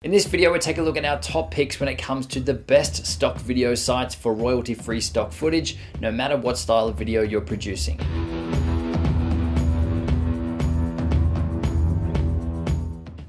In this video, we'll take a look at our top picks when it comes to the best stock video sites for royalty-free stock footage, no matter what style of video you're producing.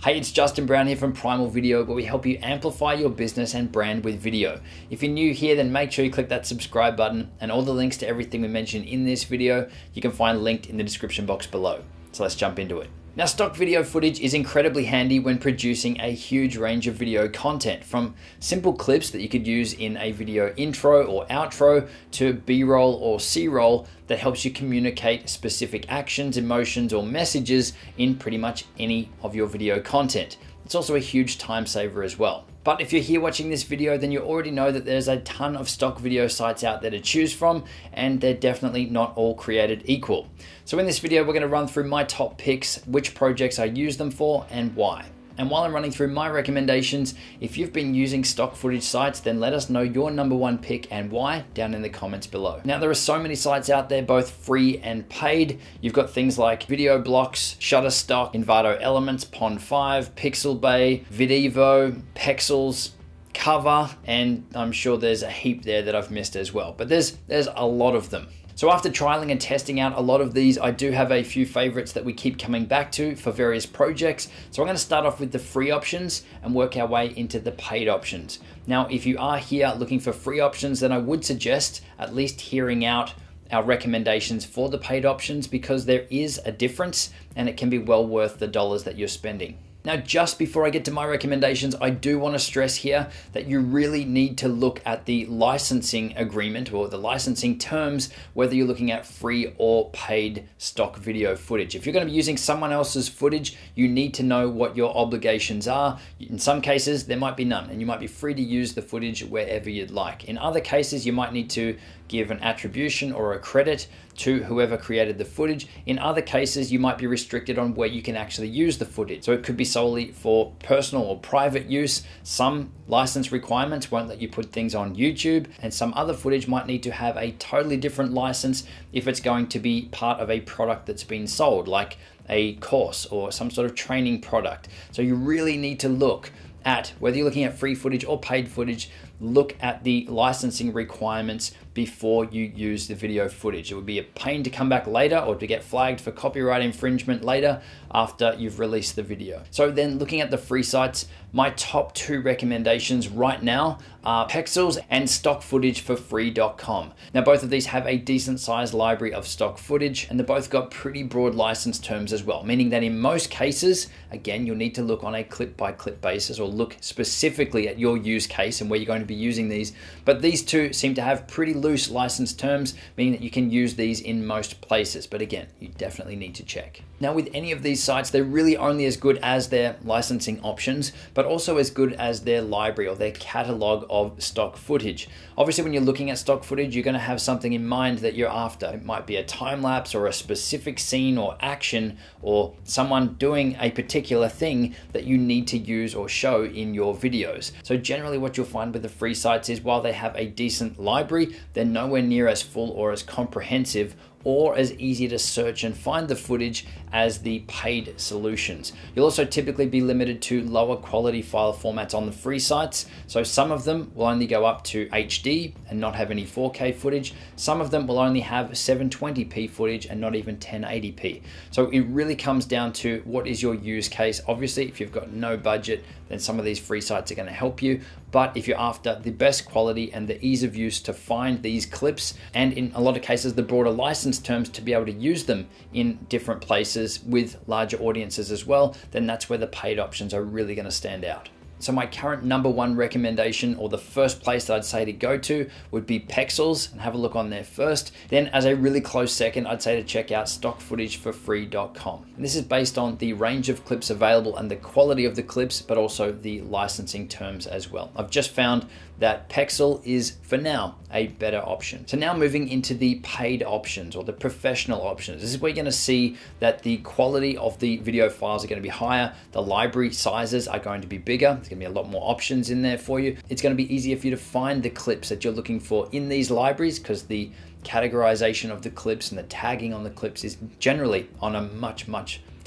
Hey, it's Justin Brown here from Primal Video, where we help you amplify your business and brand with video. If you're new here, then make sure you click that subscribe button, and all the links to everything we mentioned in this video, you can find linked in the description box below. So let's jump into it. Now, stock video footage is incredibly handy when producing a huge range of video content, from simple clips that you could use in a video intro or outro to B-roll or C-roll that helps you communicate specific actions, emotions, or messages in pretty much any of your video content. It's also a huge time saver as well. But if you're here watching this video, then you already know that there's a ton of stock video sites out there to choose from, and they're definitely not all created equal. So in this video, we're gonna run through my top picks, which projects I use them for, and why. And while I'm running through my recommendations, if you've been using stock footage sites, then let us know your #1 pick and why down in the comments below. Now, there are so many sites out there, both free and paid. You've got things like Video Blocks, Shutterstock, Envato Elements, Pond5, Pixabay, Videvo, Pexels, Cover, and I'm sure there's a heap there that I've missed as well. But there's a lot of them. So after trialing and testing out a lot of these, I do have a few favorites that we keep coming back to for various projects. So I'm going to start off with the free options and work our way into the paid options. Now, if you are here looking for free options, then I would suggest at least hearing out our recommendations for the paid options, because there is a difference and it can be well worth the dollars that you're spending. Now, just before I get to my recommendations, I do want to stress here that you really need to look at the licensing agreement or the licensing terms, whether you're looking at free or paid stock video footage. If you're going to be using someone else's footage, you need to know what your obligations are. In some cases, there might be none, and you might be free to use the footage wherever you'd like. In other cases, you might need to give an attribution or a credit to whoever created the footage. In other cases, you might be restricted on where you can actually use the footage. So it could be solely for personal or private use. Some license requirements won't let you put things on YouTube, and some other footage might need to have a totally different license if it's going to be part of a product that's been sold, like a course or some sort of training product. So you really need to look at, whether you're looking at free footage or paid footage, look at the licensing requirements before you use the video footage. It would be a pain to come back later or to get flagged for copyright infringement later after you've released the video. So then, looking at the free sites, my top 2 recommendations right now are Pexels and stockfootageforfree.com. Now, both of these have a decent sized library of stock footage, and they've both got pretty broad license terms as well, meaning that in most cases, again, you'll need to look on a clip-by-clip basis or look specifically at your use case and where you're going to be using these. But these two seem to have pretty loose license terms, meaning that you can use these in most places. But again, you definitely need to check. Now, with any of these sites, they're really only as good as their licensing options, but also as good as their library or their catalog of stock footage. Obviously, when you're looking at stock footage, you're going to have something in mind that you're after. It might be a time lapse or a specific scene or action or someone doing a particular thing that you need to use or show in your videos. So generally what you'll find with the free sites is, while they have a decent library, they're nowhere near as full or as comprehensive or as easy to search and find the footage as the paid solutions. You'll also typically be limited to lower quality file formats on the free sites. So some of them will only go up to HD and not have any 4K footage. Some of them will only have 720p footage and not even 1080p. So it really comes down to what is your use case. Obviously, if you've got no budget, then some of these free sites are going to help you. But if you're after the best quality and the ease of use to find these clips, and in a lot of cases the broader license terms to be able to use them in different places with larger audiences as well, then that's where the paid options are really going to stand out. So my current #1 recommendation, or the first place that I'd say to go to, would be Pexels, and have a look on there first. Then as a really close second, I'd say to check out stockfootageforfree.com. And this is based on the range of clips available and the quality of the clips, but also the licensing terms as well. I've just found that Pexel is, for now, a better option. So now moving into the paid options or the professional options. This is where you're gonna see that the quality of the video files are gonna be higher, the library sizes are going to be bigger, there's gonna be a lot more options in there for you. It's gonna be easier for you to find the clips that you're looking for in these libraries, because the categorization of the clips and the tagging on the clips is generally on a much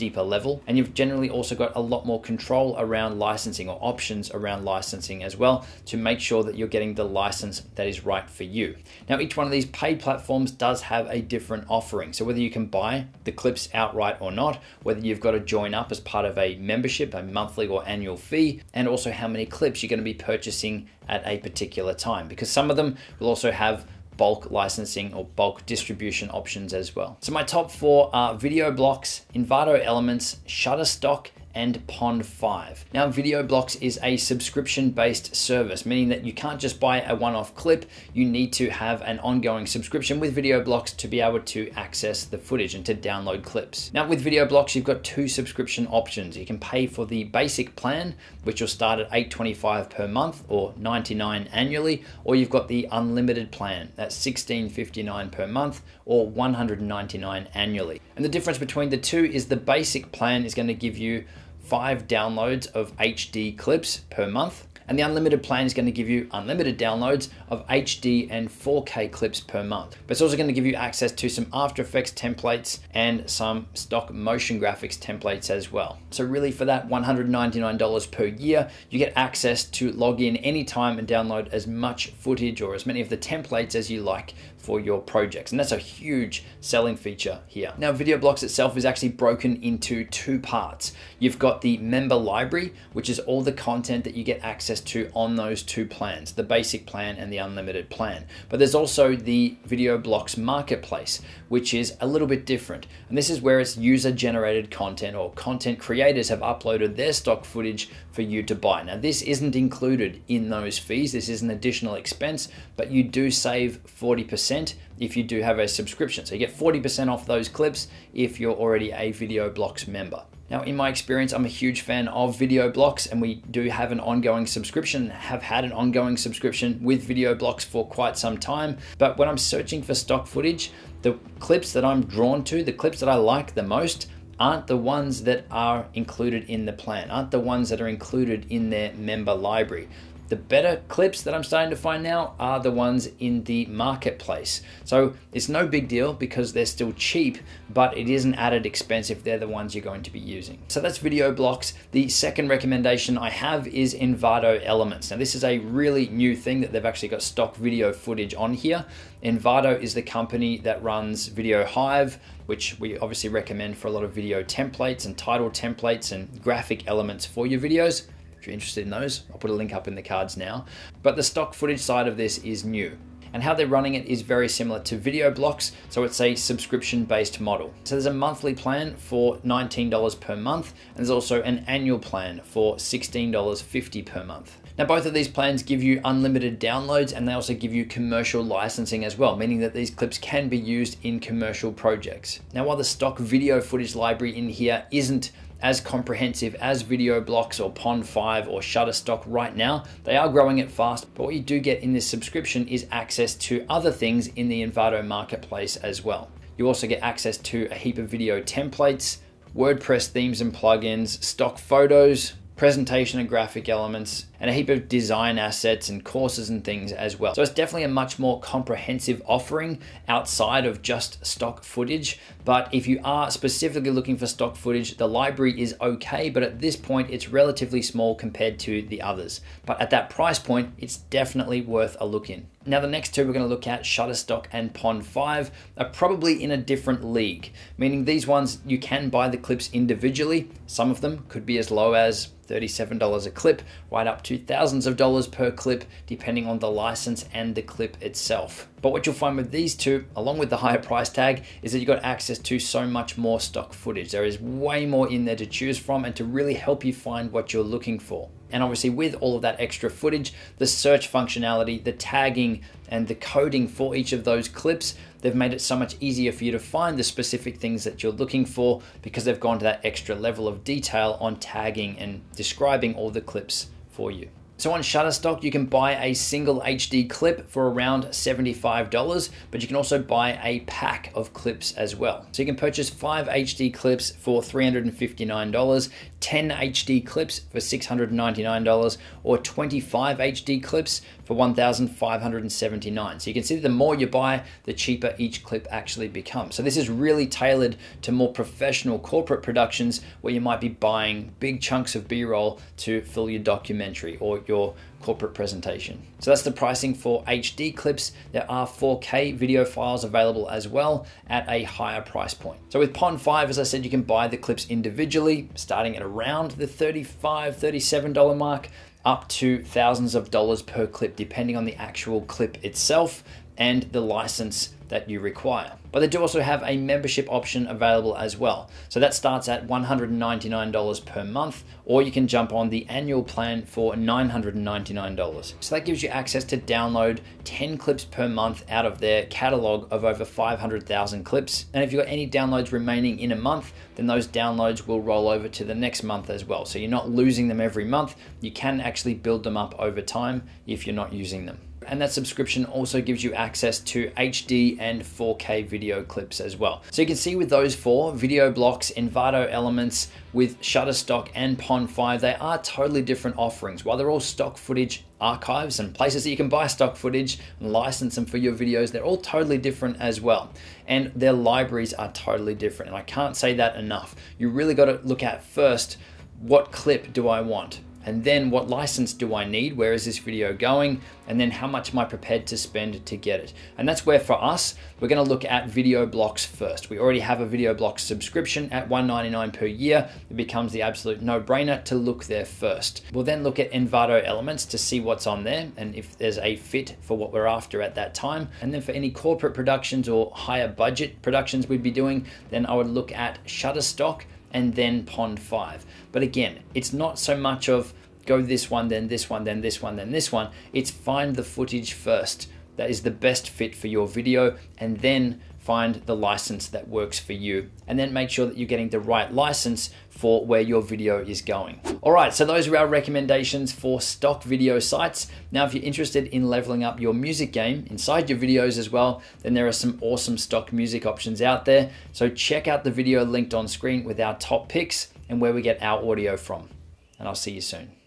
deeper level. And you've generally also got a lot more control around licensing, or options around licensing as well, to make sure that you're getting the license that is right for you. Now, each one of these paid platforms does have a different offering. So whether you can buy the clips outright or not, whether you've got to join up as part of a membership, a monthly or annual fee, and also how many clips you're going to be purchasing at a particular time, because some of them will also have bulk licensing or bulk distribution options as well. So my top 4 are VideoBlocks, Envato Elements, Shutterstock, and Pond5. Now, VideoBlocks is a subscription-based service, meaning that you can't just buy a one-off clip. You need to have an ongoing subscription with VideoBlocks to be able to access the footage and to download clips. Now, with VideoBlocks, you've got 2 subscription options. You can pay for the basic plan, which will start at $8.25 per month or $99 annually, or you've got the unlimited plan at $16.59 per month or $199 annually. And the difference between the two is the basic plan is going to give you 5 downloads of HD clips per month, and the unlimited plan is going to give you unlimited downloads of HD and 4K clips per month. But it's also going to give you access to some After Effects templates and some stock motion graphics templates as well. So really, for that $199 per year, you get access to log in anytime and download as much footage or as many of the templates as you like for your projects. And that's a huge selling feature here. Now, VideoBlocks itself is actually broken into 2 parts. You've got the member library, which is all the content that you get access to on those 2 plans, the basic plan and the unlimited plan. But there's also the VideoBlocks marketplace, which is a little bit different. And this is where it's user-generated content, or content creators have uploaded their stock footage for you to buy. Now, this isn't included in those fees. This is an additional expense, but you do save 40% if you do have a subscription. So you get 40% off those clips if you're already a VideoBlocks member. Now, in my experience, I'm a huge fan of VideoBlocks, and we do have an ongoing subscription, have had an ongoing subscription with VideoBlocks for quite some time. But when I'm searching for stock footage, the clips that I'm drawn to, the clips that I like the most, aren't the ones that are included in the plan, aren't the ones that are included in their member library. The better clips that I'm starting to find now are the ones in the marketplace. So it's no big deal because they're still cheap, but it is an added expense if they're the ones you're going to be using. So that's VideoBlocks. The second recommendation I have is Envato Elements. Now, this is a really new thing that they've actually got stock video footage on here. Envato is the company that runs VideoHive, which we obviously recommend for a lot of video templates and title templates and graphic elements for your videos. If you're interested in those, I'll put a link up in the cards now. But the stock footage side of this is new, and how they're running it is very similar to VideoBlocks. So it's a subscription-based model. So there's a monthly plan for $19 per month, and there's also an annual plan for $16.50 per month. Now, both of these plans give you unlimited downloads, and they also give you commercial licensing as well, meaning that these clips can be used in commercial projects. Now, while the stock video footage library in here isn't as comprehensive as VideoBlocks or Pond5 or Shutterstock right now, they are growing it fast. But what you do get in this subscription is access to other things in the Envato marketplace as well. You also get access to a heap of video templates, WordPress themes and plugins, stock photos, presentation and graphic elements, and a heap of design assets and courses and things as well. So it's definitely a much more comprehensive offering outside of just stock footage. But if you are specifically looking for stock footage, the library is okay, but at this point it's relatively small compared to the others. But at that price point, it's definitely worth a look in. Now, the next 2 we're going to look at, Shutterstock and Pond5, are probably in a different league, meaning these ones you can buy the clips individually. Some of them could be as low as $37 a clip, right up to thousands of dollars per clip, depending on the license and the clip itself. But what you'll find with these 2, along with the higher price tag, is that you've got access to so much more stock footage. There is way more in there to choose from and to really help you find what you're looking for. And obviously, with all of that extra footage, the search functionality, the tagging, and the coding for each of those clips, they've made it so much easier for you to find the specific things that you're looking for, because they've gone to that extra level of detail on tagging and describing all the clips for you. So on Shutterstock, you can buy a single HD clip for around $75, but you can also buy a pack of clips as well. So you can purchase 5 HD clips for $359, 10 HD clips for $699, or 25 HD clips for $1,579. So you can see that the more you buy, the cheaper each clip actually becomes. So this is really tailored to more professional corporate productions where you might be buying big chunks of B-roll to fill your documentary or your corporate presentation. So that's the pricing for HD clips. There are 4K video files available as well at a higher price point. So with Pond 5, as I said, you can buy the clips individually, starting at around the $35, $37 mark, up to thousands of dollars per clip, depending on the actual clip itself and the license that you require. But they do also have a membership option available as well. So that starts at $199 per month, or you can jump on the annual plan for $999. So that gives you access to download 10 clips per month out of their catalog of over 500,000 clips. And if you've got any downloads remaining in a month, then those downloads will roll over to the next month as well. So you're not losing them every month. You can actually build them up over time if you're not using them. And that subscription also gives you access to HD and 4K video clips as well. So you can see with those 4, Video Blocks, Envato Elements, with Shutterstock and Pond 5, they are totally different offerings. While they're all stock footage archives and places that you can buy stock footage and license them for your videos, they're all totally different as well. And their libraries are totally different. And I can't say that enough. You really got to look at first, what clip do I want? And then what license do I need? Where is this video going? And then how much am I prepared to spend to get it? And that's where for us, we're gonna look at Video Blocks first. We already have a Video Blocks subscription at $199 per year. It becomes the absolute no-brainer to look there first. We'll then look at Envato Elements to see what's on there and if there's a fit for what we're after at that time. And then for any corporate productions or higher budget productions we'd be doing, then I would look at Shutterstock and then Pond 5. But again, it's not so much of go this one, then this one, then this one, then this one. It's find the footage first that is the best fit for your video, and then find the license that works for you, and then make sure that you're getting the right license for where your video is going. All right, so those are our recommendations for stock video sites. Now, if you're interested in leveling up your music game inside your videos as well, then there are some awesome stock music options out there. So check out the video linked on screen with our top picks and where we get our audio from. And I'll see you soon.